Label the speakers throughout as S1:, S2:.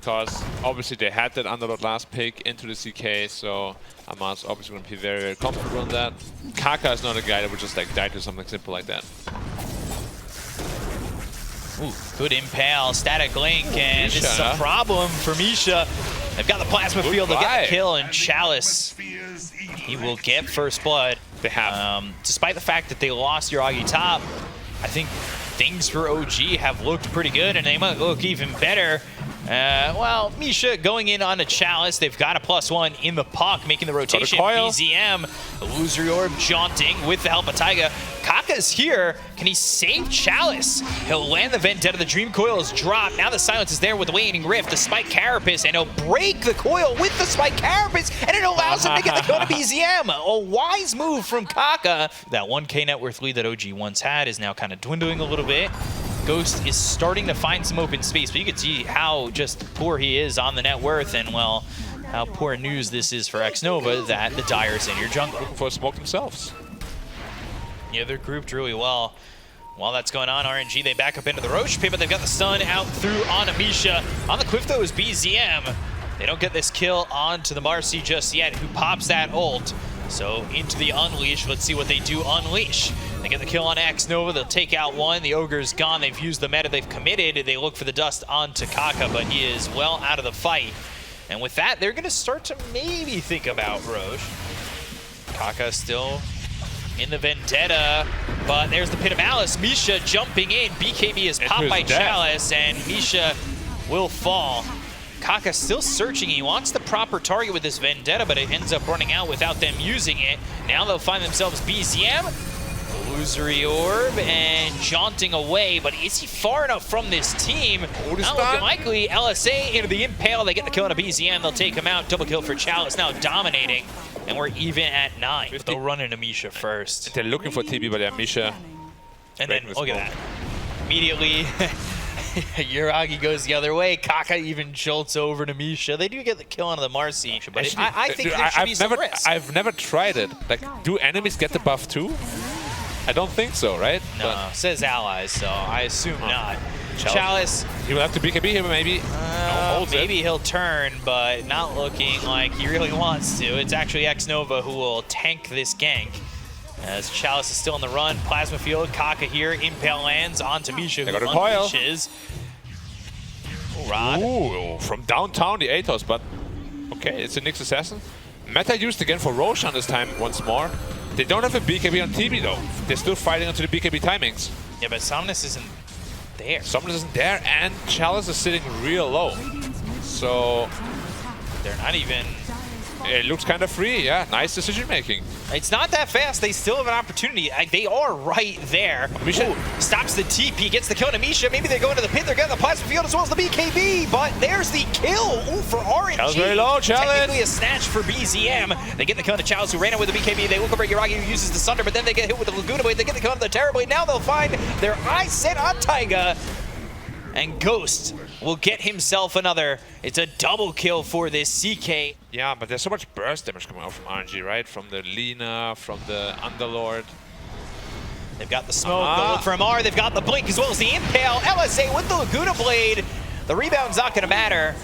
S1: because obviously they had that underlord last pick into the CK, so Amar's obviously going to be very, very comfortable on that. Kaka is not a guy that would just like die to something simple like that.
S2: Ooh, good impale, static link, and this is a problem for Misha. They've got the plasma field, they'll get the kill, and Chalice, he will get first blood.
S1: They have.
S2: Despite the fact that they lost RIYADH top, I think things for OG have looked pretty good, and they might look even better. Well, Misha going in on a Chalice. They've got a +1 in the puck, making the rotation. BZM, illusory orb jaunting with the help of Taiga. Kaka's here. Can he save Chalice? He'll land the Vendetta. The Dream Coil is dropped. Now the silence is there with the Waning Rift, the Spike Carapace, and he'll break the coil with the Spike Carapace, and it allows him to get the kill to BZM. A wise move from Kaka. That 1K net worth lead that OG once had is now kind of dwindling a little bit. Ghost is starting to find some open space, but you can see how just poor he is on the net worth, and well, how poor news this is for Xnova that the Dire's in your jungle.
S1: Looking for a smoke themselves.
S2: Yeah, they're grouped really well. While that's going on, RNG, they back up into the Roche pit, but they've got the stun out through on Amisha. On the cliff, though, is BZM. They don't get this kill onto the Marcy just yet, who pops that ult. So into the Unleash, let's see what they do unleash. They get the kill on Xnova, they'll take out one, the Ogre's gone, they've used the meta, they've committed, they look for the dust onto Kaka, but he is well out of the fight. And with that, they're gonna start to maybe think about Roche. Kaka still in the Vendetta, but there's the Pit of Malice. Misha jumping in, BKB is popped by Chalice, and Misha will fall. Kaka still searching. He wants the proper target with this Vendetta, but it ends up running out without them using it. Now they'll find themselves BZM, illusory orb, and jaunting away. But is he far enough from this team? Not looking likely. LSA into the impale. They get the kill on a BZM. They'll take him out. Double kill for Chalice, now dominating. And we're even at 9. But they'll run into Misha first.
S1: They're looking for TB, but yeah, Misha.
S2: And then look at that. Immediately, Yuragi goes the other way. Kaka even jolts over to Misha. They do get the kill on the Marcy, but actually, I think there should be some risk.
S1: I've never tried it. Like, do enemies get the buff too? I don't think so, right?
S2: No, but says allies, so I assume not. Chalice.
S1: He will have to BKB him, maybe.
S2: Maybe he'll turn, but not looking like he really wants to. It's actually Xnova who will tank this gank. As Chalice is still on the run, Plasma Field, Kaka here, Impale lands onto Misha, who unleashes. Rod.
S1: Ooh, from downtown the Atos, but okay, it's a Nyx Assassin. Meta used again for Roshan this time once more. They don't have a BKB on TB though. They're still fighting onto the BKB timings.
S2: Yeah, but Somnus isn't there.
S1: Somnus isn't there, and Chalice is sitting real low. So
S2: they're not even...
S1: It looks kind of free, yeah. Nice decision making.
S2: It's not that fast. They still have an opportunity. They are right there.
S1: Misha
S2: stops the TP, gets the kill to Misha. Maybe they go into the pit. They're getting the plasma field as well as the BKB, but there's the kill. Ooh, for RNG.
S1: Chalice very low, Chalice.
S2: Technically a snatch for BZM. They get the kill to Chalice, who ran out with the BKB. They look over at Yuragi, who uses the Sunder, but then they get hit with the Laguna Blade. They get the kill to the Terror Blade. Now they'll find their eyes set on Taiga. And Ghost will get himself another. It's a double kill for this CK.
S1: Yeah, but there's so much burst damage coming out from RNG, right? From the Lina, from the Underlord.
S2: They've got the smoke, they'll look for MR, they've got the blink as well as the impale. LSA with the Laguna Blade. The rebound's not gonna matter,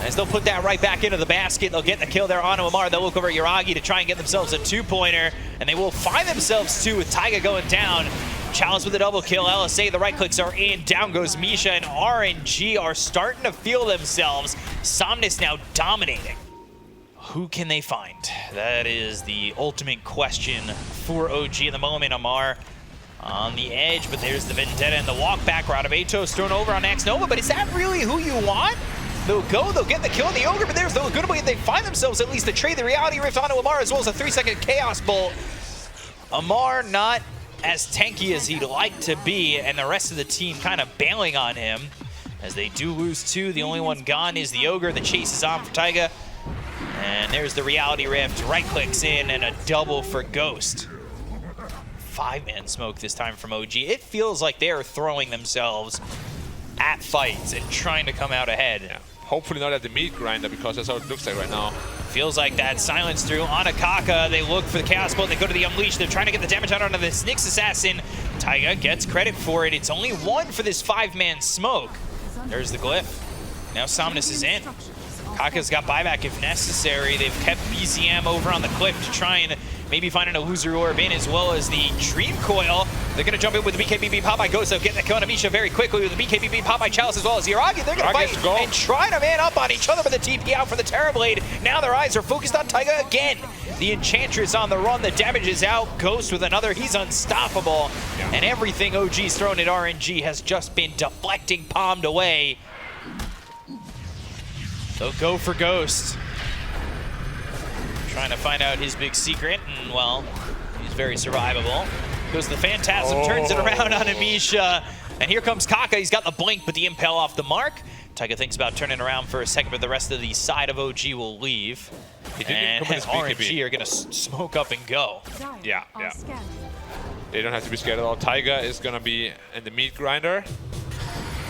S2: as they'll put that right back into the basket. They'll get the kill there onto MR. They'll look over at Yuragi to try and get themselves a 2-pointer, and they will find themselves 2 with Taiga going down. Chalice with a double kill. LSA, the right clicks are in. Down goes Misha, and RNG are starting to feel themselves. Somnus now dominating. Who can they find? That is the ultimate question for OG in the moment. Amar on the edge, but there's the Vendetta and the walk back route of Atos thrown over on Xnova, but is that really who you want? They'll go, they'll get the kill on the Ogre, but there's the Laguna Blade. They find themselves at least to trade the Reality Rift onto Amar, as well as a 3-second Chaos Bolt. Amar not as tanky as he'd like to be, and the rest of the team kind of bailing on him as they do lose 2. The only one gone is the Ogre. The chase is on for Taiga, and there's the Reality Rift. Right clicks in, and a double for Ghost. 5-man smoke this time from OG. It feels like they are throwing themselves at fights and trying to come out ahead.
S1: Yeah. Hopefully not at the meat grinder, because that's how it looks like right now.
S2: Feels like that. Silence through on a Kaka. They look for the Chaos Bolt. They go to the Unleash. They're trying to get the damage out onto this Nyx Assassin. Taiga gets credit for it. It's only 1 for this 5-man smoke. There's the glyph. Now Somnus is in. Kaka's got buyback if necessary. They've kept BZM over on the cliff to try and maybe find an illusory orb in, as well as the Dream Coil. They're going to jump in with the BKBB Popeye Gozo, getting the kill on Amisha very quickly with the BKBB Popeye Chalice, as well as Yuragi. They're going to fight and try to man up on each other with the TP out for the Terrorblade. Now their eyes are focused on Taiga again. The Enchantress on the run, the damage is out. Ghost with another, he's unstoppable. Yeah. And everything OG's thrown at RNG has just been deflecting, palmed away. They'll go for Ghost. Trying to find out his big secret, and well, he's very survivable. Goes the Phantasm, turns it around on Amisha, and here comes Kaka. He's got the blink, but the impale off the mark. Taiga thinks about turning around for a second, but the rest of the side of OG will leave. And RNG are gonna smoke up and go.
S1: Yeah. They don't have to be scared at all. Taiga is gonna be in the meat grinder.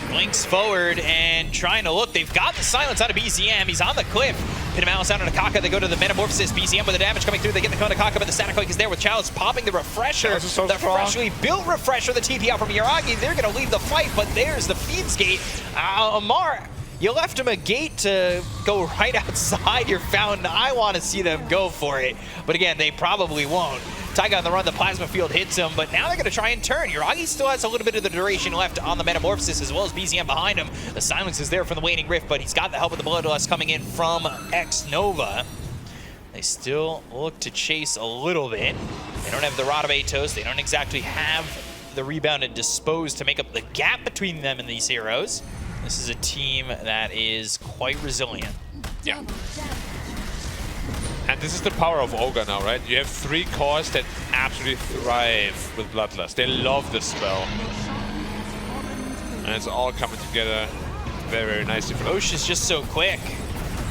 S2: Blinks forward and trying to look. They've got the silence out of BZM. He's on the cliff. Pin him out on Kaka. They go to the Metamorphosis. BZM with the damage coming through. They get the Kona Kaka, but the Static Quake is there with Chalice popping the Refresher.
S1: So
S2: the freshly built Refresher, the TP out from Yuragi. They're going to leave the fight, but there's the Feeds Gate. Amar, you left him a gate to go right outside your fountain. I want to see them go for it. But again, they probably won't. Taiga on the run, the Plasma Field hits him, but now they're going to try and turn. Yuragi still has a little bit of the duration left on the Metamorphosis, as well as BZM behind him. The silence is there from the Waning Rift, but he's got the help of the Bloodlust coming in from X-Nova. They still look to chase a little bit. They don't have the Rod of Atos. They don't exactly have the rebound and dispose to make up the gap between them and these heroes. This is a team that is quite resilient.
S1: Yeah. And this is the power of Ogre now, right? You have 3 cores that absolutely thrive with Bloodlust. They love this spell. And it's all coming together very, very nicely for them.
S2: Osh is just so quick.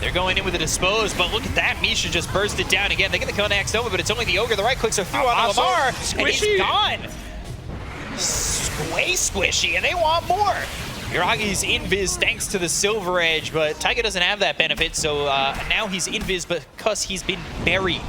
S2: They're going in with a dispose, but look at that. Misha just burst it down again. They get the kill on X-Nova, but it's only the Ogre. The right clicks are through on the Lamar, and he's gone. Way squishy, and they want more. Yuragi's invis thanks to the Silver Edge, but Taiga doesn't have that benefit, so now he's invis because he's been buried.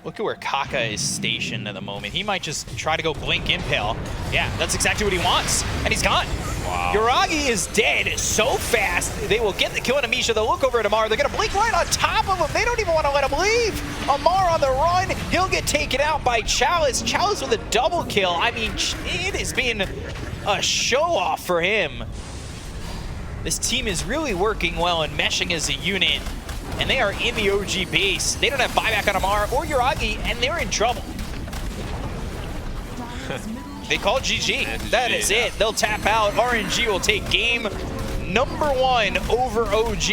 S2: Look at where Kaka is stationed at the moment. He might just try to go blink impale. Yeah, that's exactly what he wants, and he's gone. Wow. Yuragi is dead so fast. They will get the kill on Amisha. They'll look over at Amar. They're going to blink right on top of him. They don't even want to let him leave. Amar on the run. He'll get taken out by Chalice. Chalice with a double kill. I mean, it has been a show-off for him. This team is really working well and meshing as a unit, and they are in the OG base. They don't have buyback on Amar or Yuragi, and they're in trouble. They call GG. That is it. They'll tap out. RNG will take game #1 over OG.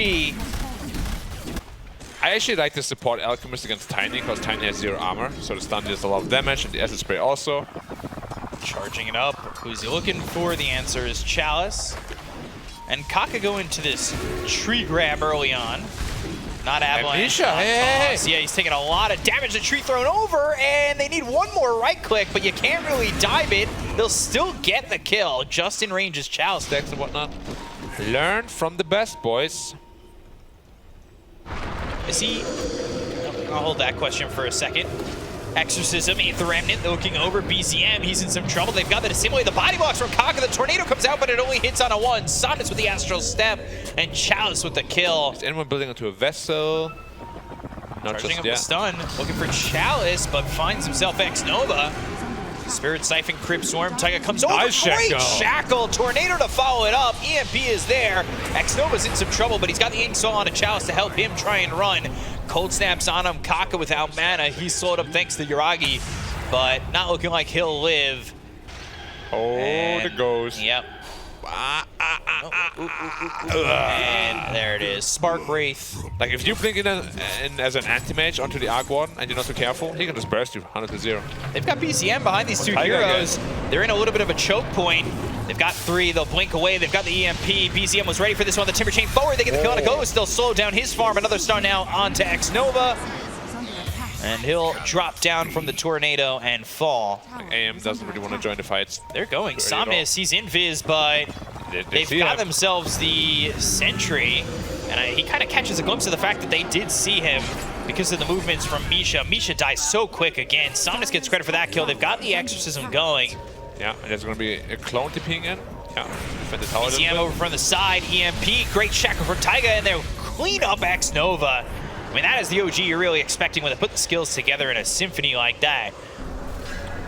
S1: I actually like to support Alchemist against Tiny, because Tiny has 0 armor, so the stun deals a lot of damage, and the Acid Spray also.
S2: Charging it up. Who's he looking for? The answer is Chalice. And Kaka go into this tree grab early on. Not Avalanche.
S1: Hey.
S2: Yeah, he's taking a lot of damage. The tree thrown over, and they need one more right click, but you can't really dive it. They'll still get the kill. Just in range is Chalice decks and whatnot.
S1: Learn from the best, boys.
S2: Is he... I'll hold that question for a second. Exorcism, 8th Remnant looking over BZM. He's in some trouble. They've got to dissimulate the body blocks from Kaka. The tornado comes out, but it only hits on a 1. Somnus with the Astral Step, and Chalice with the kill.
S1: Is anyone building onto a vessel? Not
S2: Charging
S1: just
S2: up
S1: yet.
S2: the stun. Looking for Chalice, but finds himself X-Nova. Spirit Siphon, Crib Swarm. Taiga comes over.
S1: Nice
S2: Great shackle. Tornado to follow it up. EMP is there. X-Nova's in some trouble, but he's got the Ink Soul on a Chalice to help him try and run. Cold Snaps on him. Kaka without mana. He's slowed up thanks to Yuragi, but not looking like he'll live.
S1: Oh, the ghost.
S2: Yep. And there it is. Spark Wraith.
S1: Like, if you blink in as an anti-mage onto the Arc One and you're not too careful, he can just burst you 100-0.
S2: They've got BCM behind these 2 heroes. They're in a little bit of a choke point. They've got 3. They'll blink away. They've got the EMP. BCM was ready for this one. The Timber Chain forward. They get the kill on a Ghost. They'll slow down his farm. Another star now onto X-Nova. And he'll drop down from the tornado and fall.
S1: Like, AM doesn't really want to join the fights.
S2: They're going. Somnus, he's invis, but they've got themselves the Sentry. And he kind of catches a glimpse of the fact that they did see him because of the movements from Misha. Misha dies so quick again. Somnus gets credit for that kill. They've got the Exorcism going.
S1: Yeah, and there's going to be a clone TPing in. Yeah, defend the tower.
S2: BCM over from the side, EMP, great shackle from Taiga, and they'll clean up X-Nova. I mean, that is the OG you're really expecting when they put the skills together in a symphony like that.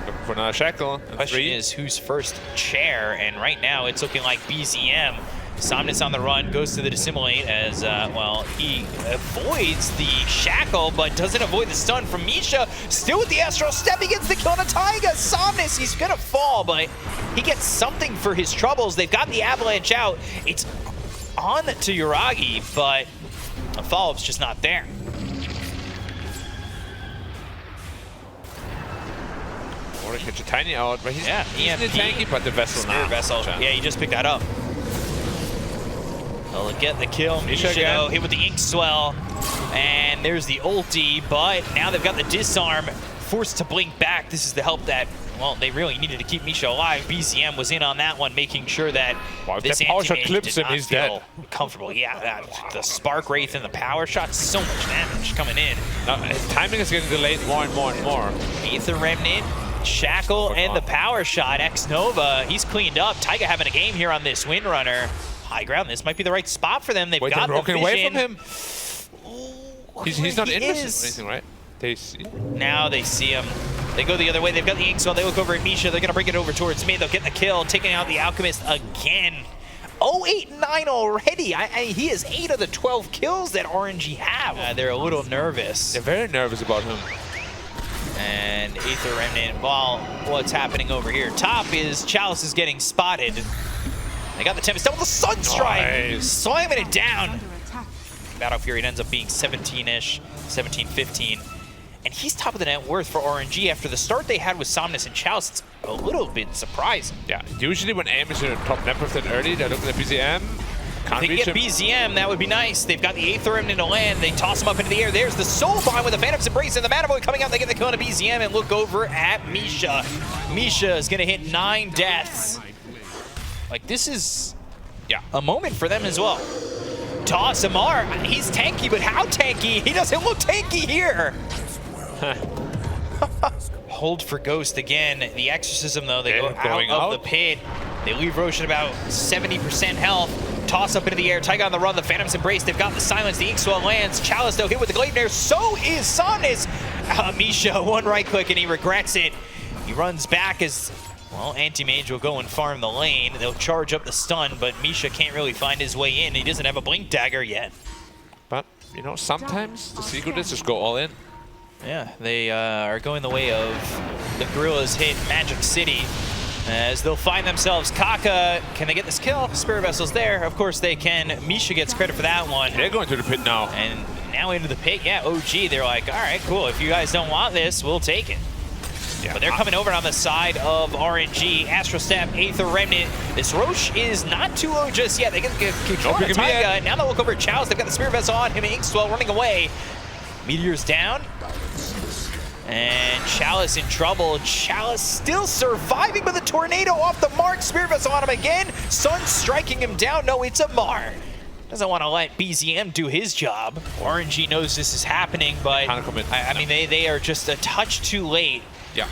S1: Looking for another shackle.
S2: Question is who's first chair, and right now it's looking like BZM. Somnus on the run, goes to the dissimulate as, well, he avoids the shackle, but doesn't avoid the stun from Misha. Still with the Astral Step, he gets the kill on a Taiga. Somnus, he's gonna fall, but he gets something for his troubles. They've got the avalanche out. It's on to Yuragi, but a follow-up's just not there.
S1: Or to catch a tiny out, but he's
S2: EMP,
S1: tanky, but the vessel
S2: Spirit Vessel. Yeah, he just picked that up. They'll get the kill. Misha hit with the Ink Swell, and there's the ulti, but now they've got the disarm, forced to blink back. This is the help that, well, they really needed to keep Misha alive. BCM was in on that one, making sure that this
S1: power shot
S2: anti-mage
S1: clips
S2: did
S1: him,
S2: not
S1: he's
S2: feel
S1: dead.
S2: comfortable. Yeah, the Spark Wraith and the power shot, so much damage coming in.
S1: Now, his timing is getting delayed more and more and more.
S2: Aether Remnant, Shackle, and the power shot. X-Nova, he's cleaned up. Taiga having a game here on this Windrunner. High ground, this might be the right spot for them. They've got the vision.
S1: Away from him. He's not in
S2: this
S1: or anything, right? They see.
S2: Now they see him. They go the other way. They've got the Ink Swell. They look over at Misha. They're going to bring it over towards me. They'll get the kill, taking out the Alchemist again. 0-8-9 already. He has 8 of the 12 kills that RNG have. They're a little nervous.
S1: They're very nervous about him.
S2: And Aether Remnant, well, what's happening over here? Top is Chalice is getting spotted. They got the Tempest double, the Sunstrike, slamming it down. Battle Fury ends up being 17-ish, 17-15. And he's top of the net worth for RNG after the start they had with Somnus and Chalice. It's a little bit surprising.
S1: Yeah, usually when aim is in top net worth that early, they're looking at BZM.
S2: If they can get BZM, that would be nice. They've got the Aether Remnant to land. They toss him up into the air. There's the Soul Bind with the Phantom's Embrace and the Mana Void coming out. They get the kill on a BZM and look over at Misha. Misha is going to hit 9 deaths. Like, this is a moment for them as well. Toss Amar, he's tanky, but how tanky? He doesn't look tanky here. Hold for Ghost again. The Exorcism, though, they go out of the pit. They leave Roshan about 70% health. Toss up into the air. Taiga on the run. The Phantom's Embrace. They've got the silence. The Ink Swell lands. Chalice, though, hit with the Gleipnir. So is Somnus. Misha, one right click, and he regrets it. He runs back as, well, Anti-Mage will go and farm the lane. They'll charge up the stun, but Misha can't really find his way in. He doesn't have a Blink Dagger yet.
S1: But, you know, sometimes the secret is just go all in.
S2: Yeah, they are going the way of the Gorillas hit Magic City. As they'll find themselves Kaka. Can they get this kill? Spirit Vessel's there. Of course they can. Misha gets credit for that one.
S1: They're going to the pit now.
S2: And now into the pit. Yeah, OG, they're like, all right, cool. If you guys don't want this, we'll take it. Yeah, but they're coming over on the side of RNG. Astral Step, Aether Remnant. This Roche is not too low just yet. They get control of Taiga. Now they'll look over at Chalice. They've got the Spirit Vessel on him. Ink Swell running away. Meteor's down. And Chalice in trouble. Chalice still surviving, but the tornado off the mark. Spirit Vessel on him again. Sun striking him down. No, it's Amar. Doesn't want to let BZM do his job. RNG knows this is happening, but I mean, they are just a touch too late.
S1: Yeah.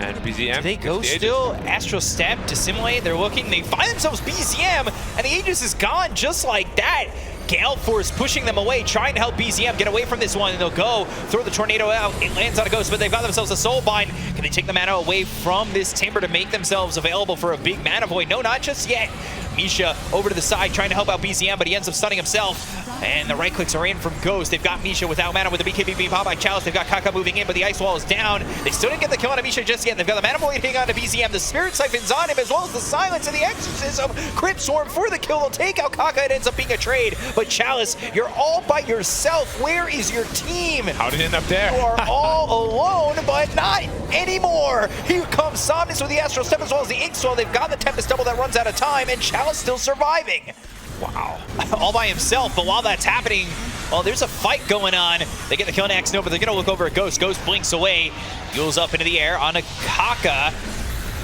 S1: And BZM.
S2: Do they go still? Astral Step, Dissimulate. They're looking. They find themselves BZM, and the Aegis is gone just like that. Gale Force pushing them away, trying to help BZM get away from this one, and they'll go, throw the tornado out. It lands on a Ghost, but they've got themselves a Soul Bind. Can they take the mana away from this Timber to make themselves available for a big Mana Void? No, not just yet. Misha over to the side, trying to help out BZM, but he ends up stunning himself. And the right clicks are in from Ghost. They've got Misha without mana with the BKB being popped by Chalice. They've got Kaka moving in, but the Ice Wall is down. They still didn't get the kill on Misha just yet. They've got the Mana Void hitting on to BZM. The Spirit Siphon's on him, as well as the Silence and the Exorcism. Crypt Swarm for the kill. They'll take out Kaka. It ends up being a trade. But Chalice, you're all by yourself. Where is your team?
S1: How did he end up there?
S2: You are all alone, but not anymore. Here comes Somnus with the Astral Step, as well as the Ink Swell. They've got the Tempest double that runs out of time, and Chalice still surviving. Wow. All by himself, but while that's happening, well, there's a fight going on. They get the kill on X-Nova, but they're going to look over at Ghost. Ghost blinks away, Yules up into the air on a Kaka,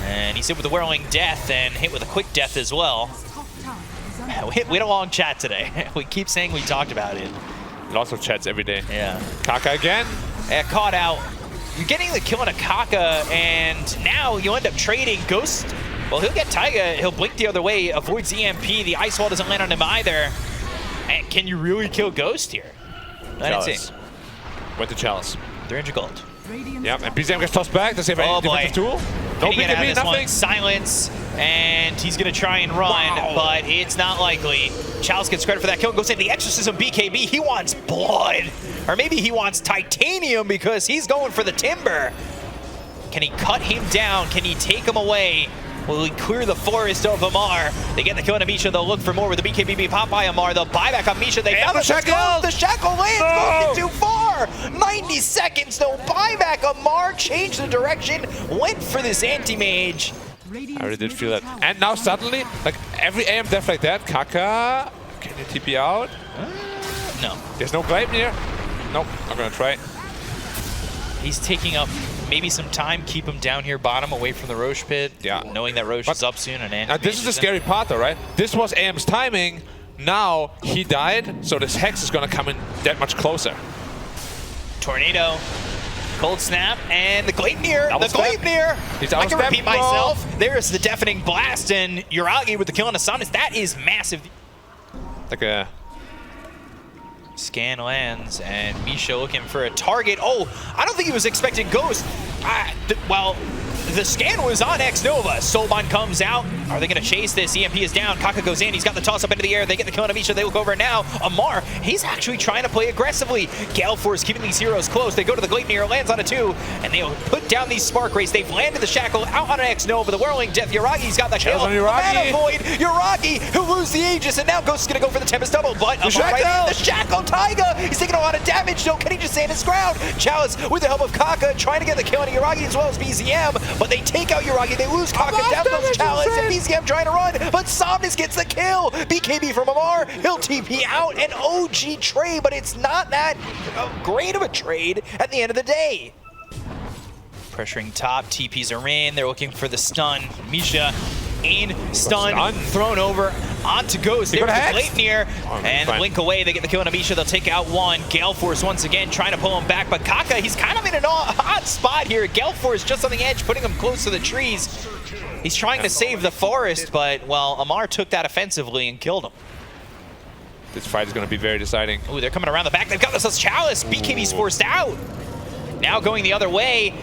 S2: and he's hit with a Whirling Death and hit with a Quick Death as well. We had a long chat today. We keep saying we talked about it.
S1: Lots of chats every day.
S2: Yeah.
S1: Kaka again.
S2: Caught out. You're getting the kill on a Kaka, and now you end up trading. Ghost Well, he'll get Taiga. He'll blink the other way, avoids EMP. The Ice Wall doesn't land on him either. And can you really kill Ghost here? I didn't see.
S1: Went to Chalice.
S2: 300 gold.
S1: Yep, and BZM gets tossed back. Does he have any defensive tool? No BKB, nothing.
S2: Silence, and he's going to try and run, but it's not likely. Chalice gets credit for that kill. Goes in the Exorcism BKB. He wants blood. Or maybe he wants titanium because he's going for the timber. Can he cut him down? Can he take him away? Will he clear the forest of Amar? They get the kill on Misha. They'll look for more with the BKB pop by Amar. They'll buy back on Misha. They found the shackle. The shackle lands. Too far. 90 seconds. They'll buy back Amar. Change the direction. Went for this anti-mage.
S1: I really did feel that. And now suddenly, like every AM death like that, Kaka, can you TP out?
S2: No.
S1: There's no Glaive near. Nope, not gonna try.
S2: He's taking up maybe some time, keep him down here bottom away from the Roche pit.
S1: Yeah.
S2: Knowing that Roche is up soon. And
S1: now this is the scary part though, right? This was AM's timing. Now he died, so this Hex is gonna come in that much closer.
S2: Tornado. Cold Snap, and the Gleipnir. The Gleipnir! I can repeat myself. There's the Deafening Blast, and Yuragi with the kill on the Somnus. That is massive.
S1: Like a...
S2: Scan lands, and Misha looking for a target. Oh, I don't think he was expecting Ghost. Well, the scan was on X-Nova. Soulbond comes out. Are they going to chase this? EMP is down. Kaka goes in. He's got the toss up into the air. They get the kill on Misha. They look over now. Amar, he's actually trying to play aggressively. Gale Force keeping these heroes close. They go to the Gleipnir, lands on a 2, and they'll put down these Spark Rays. They've landed the Shackle out on an X-Nova. The Whirling Death. Yuragi's got the kill. Mana Void. Yuragi, who lose the Aegis, and now Ghost is going to go for the Tempest Double. But the Shackle Taiga. He's taking a lot of damage, though. Can he just stand his ground? Chalice, with the help of Kaka, trying to get the kill on Yuragi as well as BZM, but they take out Yuragi. They lose Kaka, down goes Chalice, and BZM trying to run, but Somnus gets the kill. BKB from Amar, he'll TP out, and OG trade, but it's not that great of a trade at the end of the day. Pressuring top, TPs are in, they're looking for the stun. Misha in, stun, thrown over onto Ghost. There's the Gleipnir, and blink away. They get the kill on Misha. They'll take out one. Gale Force once again trying to pull him back, but Kaka, he's kind of in an odd spot here. Gale Force just on the edge, putting him close to the trees. He's trying to save the forest, but, well, Amar took that offensively and killed him.
S1: This fight is going to be very deciding.
S2: Ooh, they're coming around the back. They've got this Chalice. BKB's forced out. Now going the other way.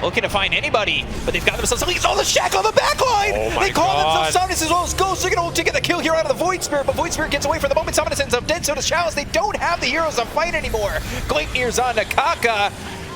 S2: Looking to find anybody, but they've got themselves something. Oh, the Shackle on the backline! They call themselves Somnus as well as Ghost. They're going to get the kill here out of the Void Spirit, but Void Spirit gets away for the moment. Somnus ends up dead, so does Chalice. They don't have the heroes to fight anymore. Gleipnir's on to Kaka.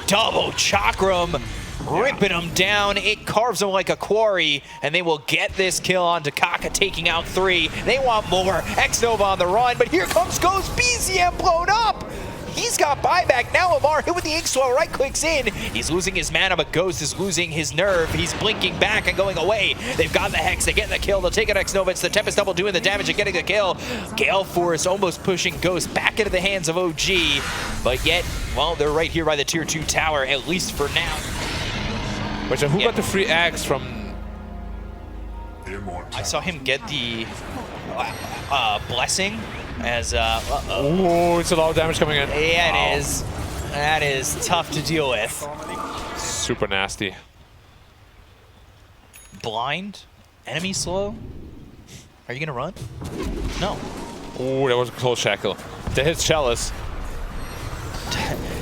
S2: Double Chakram, ripping them down. It carves them like a quarry, and they will get this kill onto Kaka, taking out 3. They want more. X-Nova on the run, but here comes Ghost. BZM blown up. He's got buyback. Now Amar hit with the Ink Swell, right clicks in. He's losing his mana, but Ghost is losing his nerve. He's blinking back and going away. They've got the Hex. They get the kill. They'll take it X-Nova. It's the Tempest Double doing the damage and getting the kill. Gale Force almost pushing Ghost back into the hands of OG. But yet, well, they're right here by the Tier 2 tower, at least for now.
S1: Which, who got the free axe from...
S2: I saw him get the blessing. As
S1: oh, it's a lot of damage coming in.
S2: Yeah, it is. That is tough to deal with.
S1: Super nasty.
S2: Blind? Enemy slow? Are you gonna run? No.
S1: Oh, that was a close Shackle. That hits Chalice.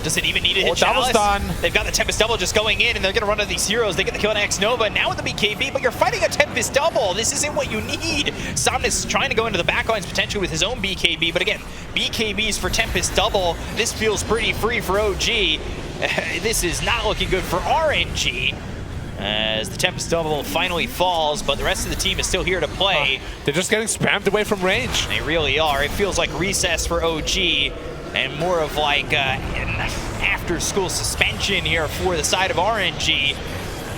S2: Does it even need to hit Chalice?
S1: Done.
S2: They've got the Tempest Double just going in, and they're going to run into these heroes. They get the kill on X-Nova. Now with the BKB, but you're fighting a Tempest Double. This isn't what you need. Somnus trying to go into the backlines potentially with his own BKB, but again, BKBs for Tempest Double. This feels pretty free for OG. This is not looking good for RNG. As the Tempest Double finally falls, but the rest of the team is still here to play.
S1: They're just getting spammed away from range.
S2: They really are. It feels like recess for OG. And more of like an after-school suspension here for the side of RNG.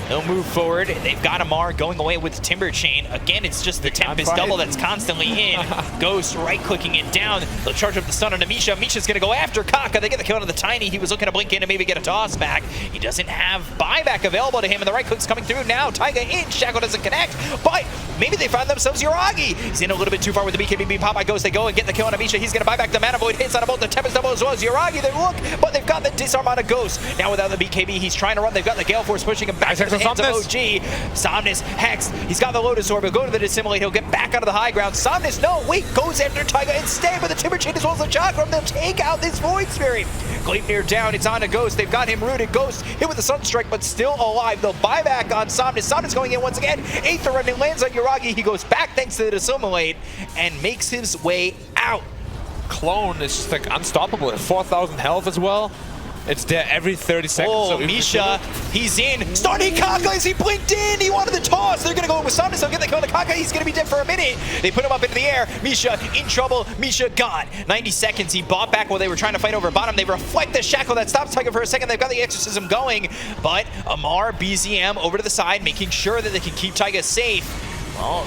S2: They'll move forward. They've got Amar going away with the Timber Chain. Again, it's just the Tempest Double that's constantly in. Ghost right-clicking it down. They'll charge up the stun on Misha. Misha's going to go after Kaka. They get the kill on the Tiny. He was looking to blink in and maybe get a toss back. He doesn't have buyback available to him, and the right-click's coming through now. Taiga in. Shackle doesn't connect, but maybe they found themselves Yuragi. He's in a little bit too far with the BKB pop by Ghost. They go and get the kill on Misha. He's going to buy back the Mana Void. Hits on both the Tempest Double as well as Yuragi. They look, but they've got the disarm on a Ghost. Now without the BKB, he's trying to run. They've got the Gale Force pushing him back to the the hands of OG. Somnus, Hex, he's got the Lotus Orb. He'll go to the Dissimulate. He'll get back onto the high ground. Somnus, no, wait, goes after Taiga instead with the Timber Chain as well as the Chakram. They'll take out this Void Spirit. Gleipnir down, it's on to Ghost. They've got him rooted. Ghost hit with the Sunstrike, but still alive. They'll buy back on Somnus. Somnus going in once again. Aether Remnant lands on Yuragi. He goes back thanks to the Dissimulate and makes his way out.
S1: Clone is just like unstoppable at 4,000 health as well. It's there every 30 seconds.
S2: Oh,
S1: so
S2: Misha, he's in. Starting Kaka as he blinked in. He wanted the toss. They're going to go with Somnus. They'll get the kill on Kaka. He's going to be dead for a minute. They put him up into the air. Misha in trouble. Misha gone. 90 seconds. He bought back while they were trying to fight over bottom. They reflect the shackle that stops Taiga for a second. They've got the exorcism going. But Amar, BZM over to the side, making sure that they can keep Taiga safe. Well,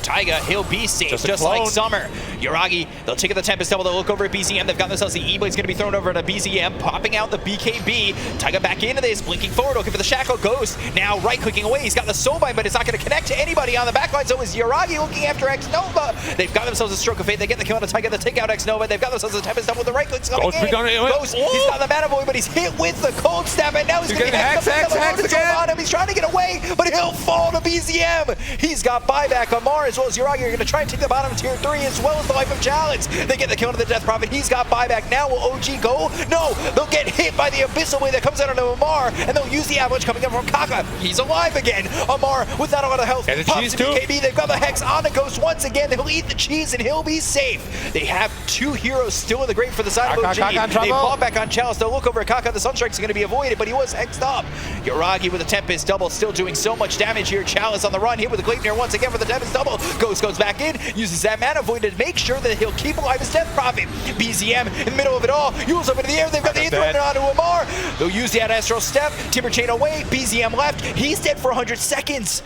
S2: Taiga, he'll be safe, just like Summer. Yuragi, they'll take the Tempest Double, they'll look over at BZM. They've got themselves the E-Blade's going to be thrown over to BZM, popping out the BKB. Taiga back into this, blinking forward, looking for the Shackle. Ghost now right-clicking away. He's got the Soulbind, but it's not going to connect to anybody on the backline, so is Yuragi looking after X-Nova. They've got themselves a Stroke of Fate. They get the kill on Taiga, they take out X-Nova. They've got themselves a Tempest Double with the right-clicks coming in. Ghost, he's got the Mana Void, but he's hit with the Cold Snap, and now he's going to get Hex on him. He's trying to get away, but he'll fall to BZM. He's got buyback. Amar as well as Yuragi are going to try and take the bottom of tier 3 as well as the Life of Challenge. They get the kill to the Death Prophet. He's got buyback. Now will OG go? No, they'll get hit by the Abyssal Wave that comes out onto Amar, and they'll use the Avalanche coming up from Kaka. He's alive again. Amar with not a lot of health.
S1: And the
S2: pops
S1: cheese
S2: to
S1: too.
S2: BKB. They've got the Hex on the Ghost once again. They'll eat the cheese and he'll be safe. They have two heroes still in the grave for the side of OG. They bought back on Chalice. They'll look over at Kaka. The Sunstrike's going to be avoided, but he was hexed up. Yuragi with a Tempest Double, still doing so much damage here. Chalice on the run, hit with the Gleipnir once again for the Tempest Double. Ghost goes back in, uses that Mana Void to make sure that he'll keep alive his Death Prophet. BZM in the middle of it all, Yule's up into the air. They've got the Aether Remnant onto Amar. They'll use the Astral Step, Timber Chain away, BZM left. He's dead for 100 seconds.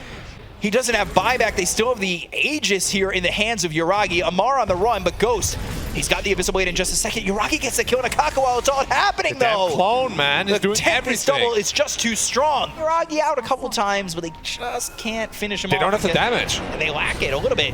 S2: He doesn't have buyback. They still have the Aegis here in the hands of Yuragi. Amar on the run, but Ghost, he's got the Abyssal Blade in just a second. Yuragi gets the kill on Kaka while it's all happening, though.
S1: That clone, man, is doing
S2: Tempest Double is just too strong. Yuragi out a couple times, but they just can't finish him off.
S1: They don't have the damage.
S2: And they lack it a little bit.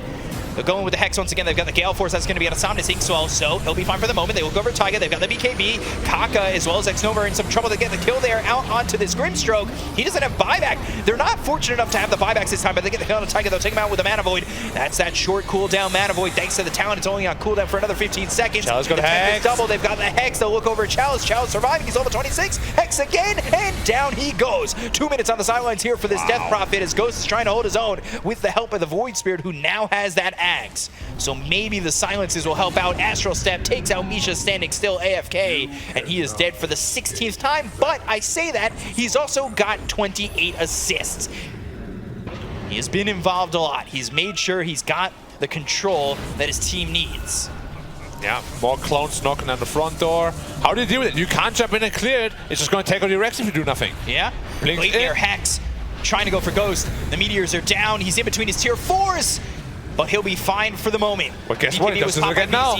S2: They're going with the Hex once again. They've got the Gale Force. That's going to be out of Somnus Inkswell, so he'll be fine for the moment. They will go over Taiga. They've got the BKB. Kaka, as well as X-Nova, are in some trouble to get the kill there out onto this Grimstroke. He doesn't have buyback. They're not fortunate enough to have the buybacks this time, but they get the kill on Taiga. They'll take him out with the Mana Void. That's that short cooldown Mana Void. Thanks to the talent, it's only on cooldown for another 15 seconds.
S1: Chalice got Hex.
S2: Double. They've got the Hex. They'll look over at Chalice. Chalice surviving. He's level 26. Hex again, and down he goes. 2 minutes on the sidelines here for this Death Prophet as Ghost is trying to hold his own with the help of the Void Spirit, who now has that axe. So maybe the silences will help out. Astral Step takes out Misha standing still AFK, and he is dead for the 16th time. But I say that, he's also got 28 assists. He has been involved a lot. He's made sure he's got the control that his team needs.
S1: Yeah, more clones knocking on the front door. How do you deal with it? You can't jump in and clear it. It's just going to take out your Rex if you do nothing.
S2: Yeah.
S1: Blinks
S2: Gleipnir, Hex, trying to go for Ghost. The Meteors are down. He's in between his tier 4s. But he'll be fine for the moment.
S1: But guess what? He does this again now.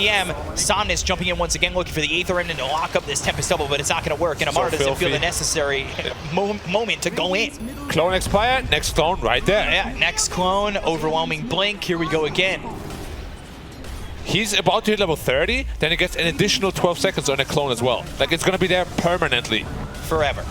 S2: Somnus jumping in once again, looking for the Aether Remnant to lock up this Tempest Double, but it's not going to work. And Amar doesn't feel the necessary moment to go in.
S1: Clone expired. Next clone right there.
S2: Yeah, next clone. Overwhelming blink. Here we go again.
S1: He's about to hit level 30. Then he gets an additional 12 seconds on a clone as well. Like, it's going to be there permanently.
S2: Forever.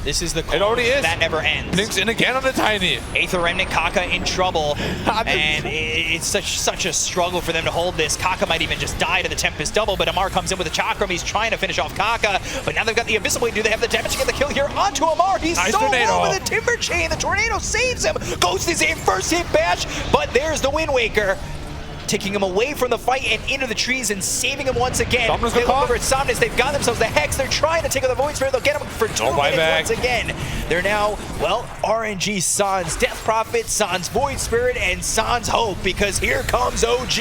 S2: This is the clone
S1: it already is.
S2: That never ends.
S1: Blinks in again on the Tiny.
S2: Aether Remnant, Kaka in trouble. And it's such a struggle for them to hold this. Kaka might even just die to the Tempest Double, but Amar comes in with a Chakram. He's trying to finish off Kaka, but now they've got the Abyssal Blade. Do they have the damage to get the kill here onto Amar? He's nice so low with the Timber Chain. The Tornado saves him. Ghost is in, first hit bash, but there's the Wind Waker, taking him away from the fight and into the trees and saving him once again. They look over at Somnus. They've got themselves the Hex. They're trying to take out the Void Spirit. They'll get him for 2 minutes once again. They're now, well, RNG, Sans Death Prophet, Sans Void Spirit, and Sans Hope, because here comes OG.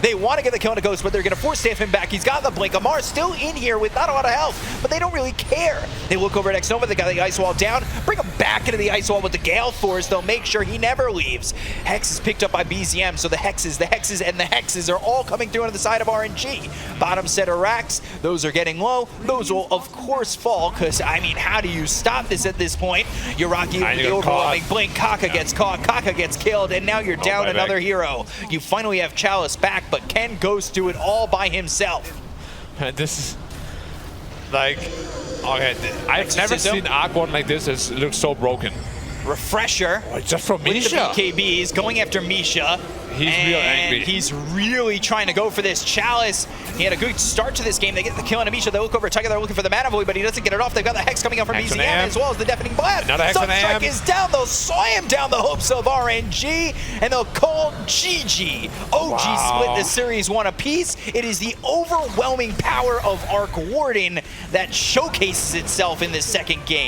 S2: They want to get the kill on a Ghost, but they're going to force staff him back. He's got the blink. Amar's still in here with not a lot of health, but they don't really care. They look over at X-Nova. They got the Ice Wall down. Bring him back into the Ice Wall with the Gale Force. They'll make sure he never leaves. Hex is picked up by BZM, so the Hexes, and the Hexes are all coming through on the side of RNG. Bottom set of racks, those are getting low. Those will, of course, fall, because, I mean, how do you stop this at this point? Yuragi with the overwhelming blink. Kaka gets caught, Kaka gets killed, and now you're down another hero. You finally have Chalice back, but can Ghost do it all by himself?
S1: This is, like, okay, I've never seen Arc One like this. It looks so broken.
S2: Refresher.
S1: Oh, just from
S2: With the
S1: Misha.
S2: BKBs going after Misha.
S1: He's real angry.
S2: He's really trying to go for this Chalice. He had a good start to this game. They get the kill on Misha. They look over Tiger. They're looking for the Mana Void, but he doesn't get it off. They've got the Hex coming out from
S1: Hex on
S2: BZM
S1: AM.
S2: as well as the Deafening Blast.
S1: Another Hex on AM.
S2: Sunstrike is down. They'll saw him down the hopes of RNG, and they'll call GG. OG split the Series 1 apiece. It is the overwhelming power of Arc Warden that showcases itself in this second game.